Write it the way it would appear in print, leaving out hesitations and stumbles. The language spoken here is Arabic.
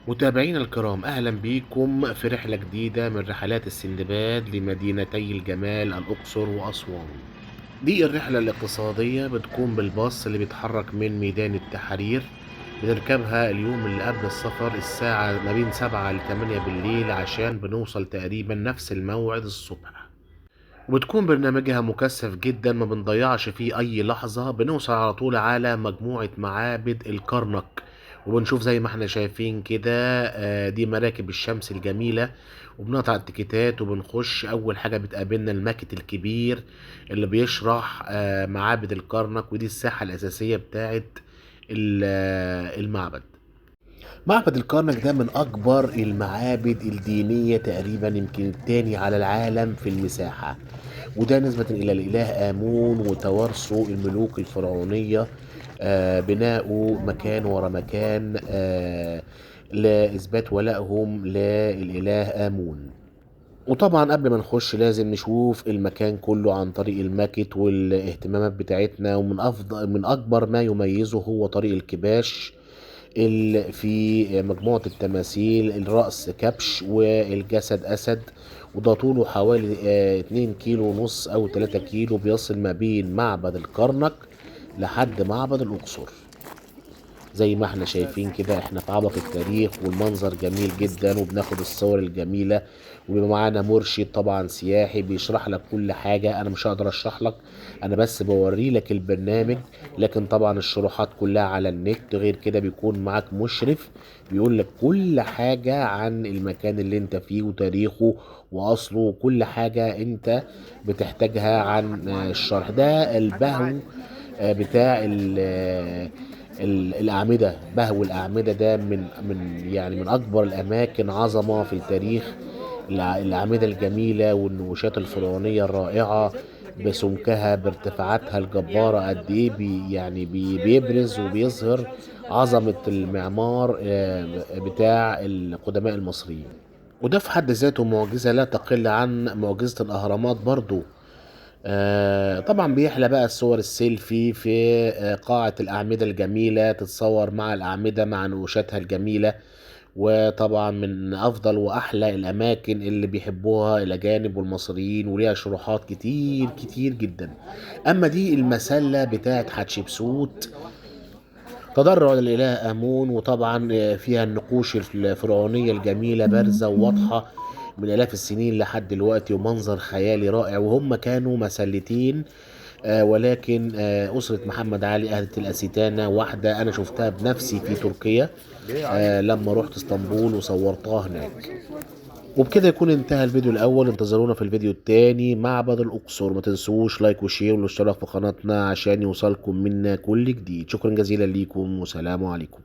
متابعينا الكرام، أهلا بيكم في رحلة جديدة من رحلات السندباد لمدينتي الجمال الأقصر وأسوان. دي الرحلة الاقتصادية بتكون بالباص اللي بيتحرك من ميدان التحرير. بنركبها اليوم اللي قبل السفر الساعة ما بين 7 ل 8 بالليل عشان بنوصل تقريبا نفس الموعد الصبح. وبتكون برنامجها مكثف جدا، ما بنضيعش فيه أي لحظة. بنوصل على طول على مجموعة معابد الكرنك، وبنشوف زي ما احنا شايفين كده دي مراكب الشمس الجميلة. وبنقطع التيكيتات وبنخش. أول حاجة بتقابلنا الماكت الكبير اللي بيشرح معابد الكرنك، ودي الساحة الأساسية بتاعت المعبد. معبد الكرنك ده من أكبر المعابد الدينية تقريبا، يمكن التاني على العالم في المساحة، وده نسبة إلى الإله آمون وتوارثه الملوك الفرعونية. بناؤه مكان ورا مكان لإثبات ولائهم للإله آمون. وطبعا قبل ما نخش لازم نشوف المكان كله عن طريق الماكت والاهتمامات بتاعتنا، ومن أفضل من أكبر ما يميزه هو طريق الكباش في مجموعة التماثيل. الرأس كبش والجسد أسد، وده طوله حوالي 2 كيلو ونص أو 3 كيلو، بيصل ما بين معبد الكرنك لحد معبد الأقصر. زي ما احنا شايفين كده احنا في عبق التاريخ، والمنظر جميل جدا، وبناخد الصور الجميلة. وبيبقى معانا مرشد طبعا سياحي بيشرح لك كل حاجة. انا مش هقدر اشرح لك، انا بس بوري لك البرنامج، لكن طبعا الشروحات كلها على النت. غير كده بيكون معاك مشرف بيقول لك كل حاجة عن المكان اللي انت فيه وتاريخه واصله، وكل حاجة انت بتحتاجها عن الشرح. ده البهو بتاع الأعمدة. بهو الأعمدة ده من أكبر الأماكن عظمة في التاريخ. الأعمدة الجميلة والنقوشات الفرعونية الرائعة بسمكها بارتفاعاتها الجبارة قد إيه بيبرز وبيظهر عظمة المعمار بتاع القدماء المصريين. وده في حد ذاته معجزة لا تقل عن معجزة الأهرامات برضو. طبعا بيحلى بقى الصور السيلفي في قاعة الأعمدة الجميلة، تتصور مع الأعمدة مع نقوشاتها الجميلة. وطبعا من أفضل وأحلى الأماكن اللي بيحبوها الأجانب والمصريين، وليها شروحات كتير كتير جدا. أما دي المسلة بتاعت حتشبسوت، تضرع للإله آمون، وطبعا فيها النقوش الفرعونية الجميلة بارزة وواضحة من آلاف السنين لحد دلوقتي، ومنظر خيالي رائع. وهم كانوا مسلتين ولكن أسرة محمد علي أهدت الأستانة واحدة أنا شفتها بنفسي في تركيا لما رحت اسطنبول وصورتها هناك. وبكده يكون انتهى الفيديو الأول. انتظرونا في الفيديو التاني معبد الأقصر. ما تنسوش لايك وشير والاشتراك في قناتنا عشان يوصلكم منا كل جديد. شكرا جزيلا ليكم، وسلام عليكم.